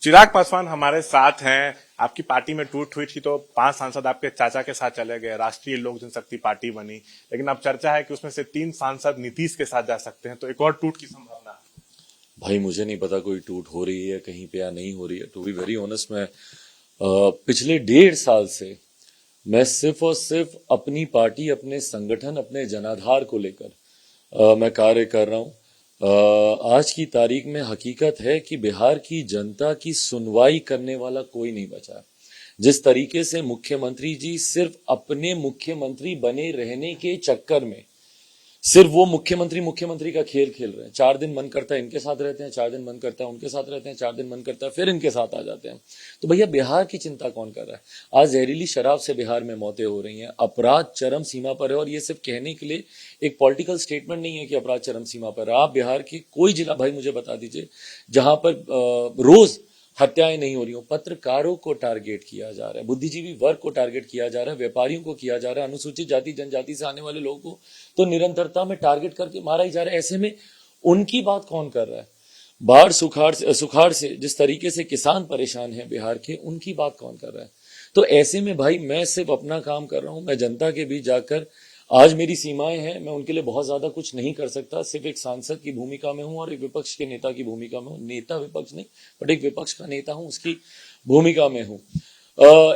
चिराग पासवान हमारे साथ हैं। आपकी पार्टी में टूट हुई थी तो 5 सांसद आपके चाचा के साथ चले गए, राष्ट्रीय लोक जनशक्ति पार्टी बनी, लेकिन अब चर्चा है कि उसमें से 3 सांसद नीतीश के साथ जा सकते हैं, तो एक और टूट की संभावना है। भाई मुझे नहीं पता कोई टूट हो रही है कहीं पे या नहीं हो रही है। टू बी वेरी ऑनेस्ट, मैं पिछले 1.5 साल से मैं सिर्फ और सिर्फ अपनी पार्टी, अपने संगठन, अपने जनाधार को लेकर मैं कार्य कर रहा हूं। आज की तारीख में हकीकत है कि बिहार की जनता की सुनवाई करने वाला कोई नहीं बचा। जिस तरीके से मुख्यमंत्री जी सिर्फ अपने मुख्यमंत्री बने रहने के चक्कर में सिर्फ वो मुख्यमंत्री का खेल खेल रहे हैं। 4 दिन मन करता है इनके साथ रहते हैं, 4 दिन मन करता है उनके साथ रहते हैं, 4 दिन मन करता है फिर इनके साथ आ जाते हैं। तो भैया बिहार की चिंता कौन कर रहा है? आज जहरीली शराब से बिहार में मौतें हो रही हैं, अपराध चरम सीमा पर है। और ये सिर्फ कहने के लिए एक पॉलिटिकल स्टेटमेंट नहीं है कि अपराध चरम सीमा पर है। आप बिहार के कोई जिला भाई मुझे बता दीजिए जहां पर रोज हत्याएं नहीं हो रही हो। पत्रकारों को टारगेट किया जा रहा है, बुद्धिजीवी वर्ग को टारगेट किया जा रहा है, व्यापारियों को किया जा रहा है, अनुसूचित जाति जनजाति से आने वाले लोगों को तो निरंतरता में टारगेट करके मारा ही जा रहा है। ऐसे में उनकी बात कौन कर रहा है? बाढ़ सुखाड़ से जिस तरीके से किसान परेशान है बिहार के, उनकी बात कौन कर रहा है? तो ऐसे में भाई मैं सिर्फ अपना काम कर रहा हूं। मैं जनता के बीच जाकर, आज मेरी सीमाएं हैं, मैं उनके लिए बहुत ज्यादा कुछ नहीं कर सकता। सिर्फ एक सांसद की भूमिका में हूं और एक विपक्ष के नेता की भूमिका में हूं। नेता विपक्ष नहीं, बट एक विपक्ष का नेता हूं, उसकी भूमिका में हूं।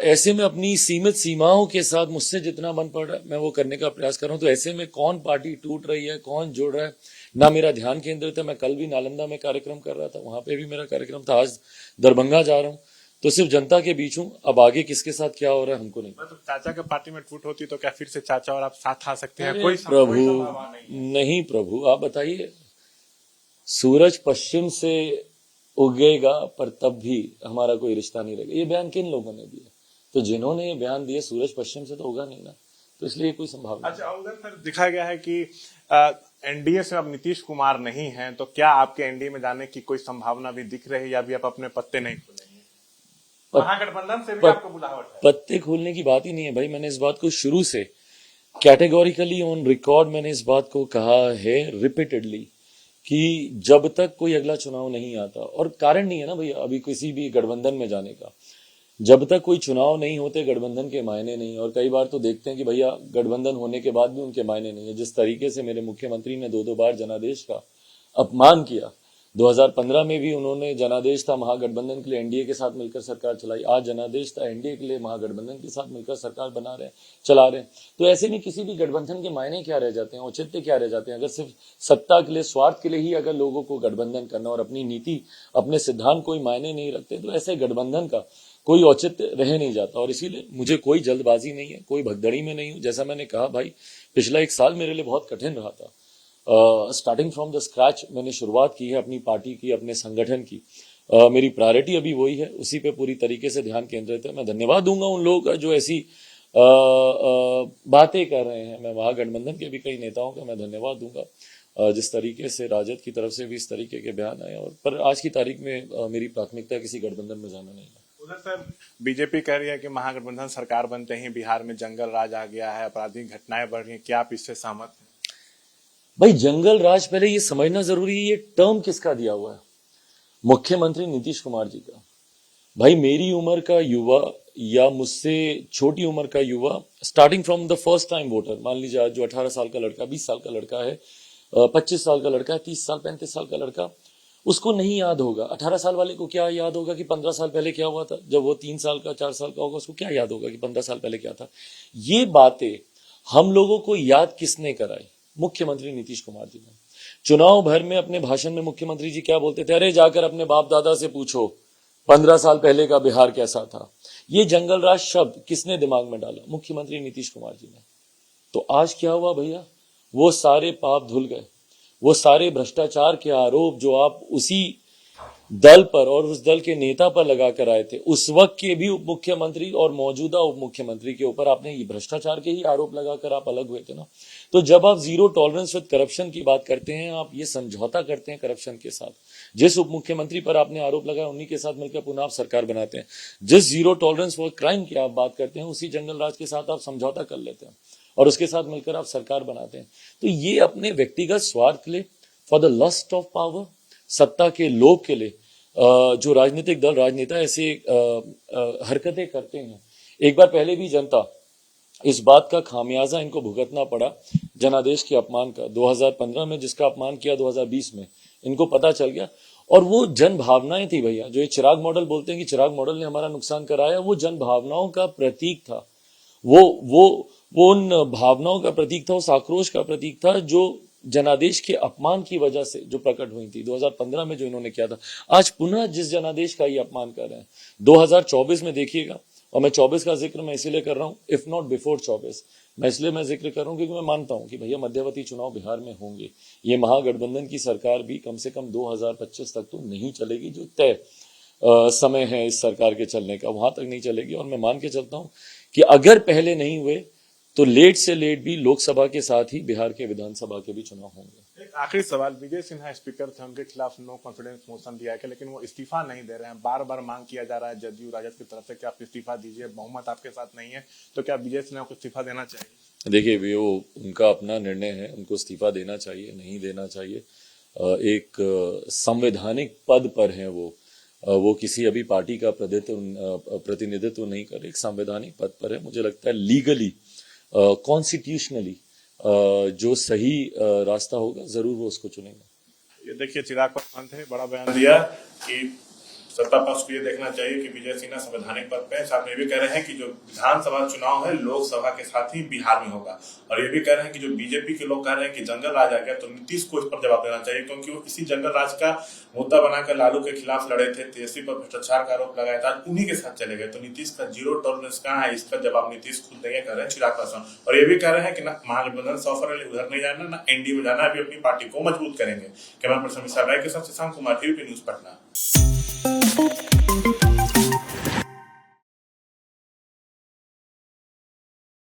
ऐसे में अपनी सीमित सीमाओं के साथ मुझसे जितना मन पड़ रहा है मैं वो करने का प्रयास कर रहा हूं। तो ऐसे में कौन पार्टी टूट रही है, कौन जुड़ रहा है, ना मेरा ध्यान केंद्रित है। मैं कल भी नालंदा में कार्यक्रम कर रहा था, वहां पे भी मेरा कार्यक्रम था। आज दरभंगा जा रहा हूं, तो सिर्फ जनता के बीच हूं। अब आगे किसके साथ क्या हो रहा है हमको नहीं। तो चाचा के पार्टी में टूट होती तो क्या फिर से चाचा और आप साथ आ सकते हैं? कोई प्रभु नहीं, प्रभु आप बताइए। सूरज पश्चिम से उगेगा पर तब भी हमारा कोई रिश्ता नहीं रहेगा। ये बयान किन लोगों ने दिया? तो जिन्होंने ये बयान दिया, सूरज पश्चिम से तो उगा नहीं ना, तो इसलिए कोई संभावना। अच्छा, उधर सर दिखाया गया है कि एनडीए से अब नीतीश कुमार नहीं है, तो क्या आपके एनडीए में जाने की कोई संभावना भी दिख रही है या अभी आप अपने पत्ते नहीं खोलेंगे? महागठबंधन से भी आपको बुलावट है? पत्ते खोलने की बात ही नहीं है भाई। मैंने इस बात को शुरू से कैटेगोरिकली ऑन रिकॉर्ड मैंने इस बात को कहा है रिपीटेडली कि जब तक कोई अगला चुनाव नहीं आता, और कारण नहीं है ना भैया अभी किसी भी गठबंधन में जाने का, जब तक कोई चुनाव नहीं होते गठबंधन के मायने नहीं। और कई बार तो देखते हैं कि भैया गठबंधन होने के बाद भी उनके मायने नहीं है। जिस तरीके से मेरे मुख्यमंत्री ने 2-2 बार जनादेश का अपमान किया, 2015 में भी उन्होंने जनादेश था महागठबंधन के लिए एनडीए के साथ मिलकर सरकार चलाई, आज जनादेश था एनडीए के लिए महागठबंधन के साथ मिलकर सरकार चला रहे हैं। तो ऐसे में किसी भी गठबंधन के मायने क्या रह जाते हैं, औचित्य क्या रह जाते हैं? अगर सिर्फ सत्ता के लिए, स्वार्थ के लिए ही अगर लोगों को गठबंधन करना और अपनी नीति, अपने सिद्धांत कोई मायने नहीं रखते, तो ऐसे गठबंधन का कोई औचित्य रह नहीं जाता। और इसीलिए मुझे कोई जल्दबाजी नहीं है, कोई भगदड़ी में नहीं हूं। जैसा मैंने कहा भाई, पिछला 1 साल मेरे लिए बहुत कठिन रहा था। स्टार्टिंग फ्रॉम द स्क्रैच मैंने शुरुआत की है अपनी पार्टी की, अपने संगठन की। मेरी प्रायोरिटी अभी वही है, उसी पे पूरी तरीके से ध्यान केंद्रित है। मैं धन्यवाद दूंगा उन लोगों का जो ऐसी बातें कर रहे हैं। मैं महागठबंधन के भी कई नेताओं का मैं धन्यवाद दूंगा जिस तरीके से राजद की तरफ से भी इस तरीके के बयान आए। और पर आज की तारीख में मेरी प्राथमिकता किसी गठबंधन में जाना नहीं है। उधर सर बीजेपी कह रही है कि महागठबंधन सरकार बनते ही बिहार में जंगल राज आ गया है, आपराधिक घटनाएं बढ़ रही हैं, क्या आप इससे सहमत हैं? भाई जंगल राज, पहले ये समझना जरूरी है ये टर्म किसका दिया हुआ है। मुख्यमंत्री नीतीश कुमार जी का। भाई मेरी उम्र का युवा या मुझसे छोटी उम्र का युवा, starting from the first time voter, मान लीजिए आज जो 18 साल का लड़का, 20 साल का लड़का है, 25 साल का लड़का है, 30 साल 35 साल का लड़का, उसको नहीं याद होगा। 18 साल वाले को क्या याद होगा कि 15 साल पहले क्या हुआ था? जब वो 3 साल का 4 साल का होगा, उसको क्या याद होगा कि 15 साल पहले क्या था? ये बातें हम लोगों को याद किसने कराई? मुख्यमंत्री नीतीश कुमार जी ने। चुनाव भर में अपने भाषण में मुख्यमंत्री जी क्या बोलते थे? अरे जाकर अपने बाप दादा से पूछो 15 साल पहले का बिहार कैसा था। ये जंगल राज शब्द किसने दिमाग में डाला? मुख्यमंत्री नीतीश कुमार जी ने। तो आज क्या हुआ भैया? वो सारे पाप धुल गए। वो सारे भ्रष्टाचार के आरोप जो आप उसी दल पर और उस दल के नेता पर लगा कर आए थे, उस वक्त के भी उप मुख्यमंत्री और मौजूदा उप मुख्यमंत्री के ऊपर आपने ये भ्रष्टाचार के ही आरोप लगाकर आप अलग हुए थे ना। तो जब आप जीरो टॉलरेंस विद करप्शन की बात करते हैं, आप ये समझौता करते हैं करप्शन के साथ। जिस उप मुख्यमंत्री पर आपने आरोप लगाया उन्हीं के साथ मिलकर पुनः आप सरकार बनाते हैं। जिस जीरो टॉलरेंस फॉर क्राइम की आप बात करते हैं, उसी जंगल राज के साथ आप समझौता कर लेते हैं और उसके साथ मिलकर आप सरकार बनाते हैं। तो ये अपने व्यक्तिगत स्वार्थ के लिए, for the lust of power, सत्ता के लोभ के लिए जो राजनीतिक दल राजनेता ऐसे हरकतें करते हैं, एक बार पहले भी जनता इस बात का खामियाजा इनको भुगतना पड़ा जनादेश के अपमान का। 2015 में जिसका अपमान किया 2020 में इनको पता चल गया। और वो जन भावनाएं थी भैया, जो ये चिराग मॉडल बोलते हैं कि चिराग मॉडल ने हमारा नुकसान कराया, वो जन भावनाओं का प्रतीक था। वो उन भावनाओं का प्रतीक था, उस आक्रोश का प्रतीक था जो जनादेश के अपमान की वजह से जो प्रकट हुई थी 2015 में जो इन्होंने किया था। आज पुनः जिस जनादेश का ये अपमान कर रहे हैं 2024 में देखिएगा, और मैं 24 का जिक्र मैं इसीलिए कर रहा हूं, इफ नॉट बिफोर 24, मैं इसलिए मैं जिक्र कर रहा हूं क्योंकि मैं मानता हूं कि भैया मध्यवर्ती चुनाव बिहार में होंगे। ये महागठबंधन की सरकार भी कम से कम 2025 तक तो नहीं चलेगी, जो तय समय है इस सरकार के चलने का, वहां तक नहीं चलेगी। और मैं मान के चलता हूं कि अगर पहले नहीं हुए तो लेट से लेट भी लोकसभा के साथ ही बिहार के विधानसभा के भी चुनाव होंगे। एक आखिरी सवाल, विजय सिन्हा स्पीकर थे, उनके खिलाफ नो कॉन्फिडेंस मोशन दिया है, लेकिन वो इस्तीफा नहीं दे रहे हैं। बार बार मांग किया जा रहा है जदयू राजद की तरफ से कि आप इस्तीफा दीजिए, बहुमत आपके साथ नहीं है, तो क्या विजय सिन्हा को इस्तीफा देना चाहिए? देखिए, वो उनका अपना निर्णय है, उनको इस्तीफा देना चाहिए नहीं देना चाहिए। एक संवैधानिक पद पर है वो किसी अभी पार्टी का प्रतिनिधित्व नहीं कर रहे, एक संवैधानिक पद पर है। मुझे लगता है लीगली कॉन्स्टिट्यूशनली जो सही रास्ता होगा जरूर वो उसको चुनेंगे। ये देखिए, चिराग पासवान थे, बड़ा बयान दिया कि सत्ता पक्ष को ये देखना चाहिए कि विजय सिन्हा संवैधानिक पद पे। साथ में ये भी कह रहे हैं कि जो विधानसभा चुनाव है लोकसभा के साथ ही बिहार में होगा। और ये भी कह रहे हैं कि जो बीजेपी के लोग कह रहे हैं कि जंगल राज आ गया, तो नीतीश को इस पर जवाब देना चाहिए, क्योंकि वो इसी जंगल राज का मुद्दा बनाकर लालू के खिलाफ लड़े थे, तेजस्वी पर भ्रष्टाचार का आरोप लगाया था, उन्हीं के साथ चले गए। तो नीतीश का जीरो टॉलरेंस कहाँ है, इसका जवाब नीतीश खुद देंगे, कह रहे हैं चिराग पासवान। और ये भी कह रहे हैं कि ना महागठबंधन सफर है, उधर नहीं जाना, ना एनडीए में जाना, अभी अपनी पार्टी को मजबूत करेंगे। कैमरा पर्सन विशाल राय के साथ शशांक कुमार, एबीपी न्यूज पटना।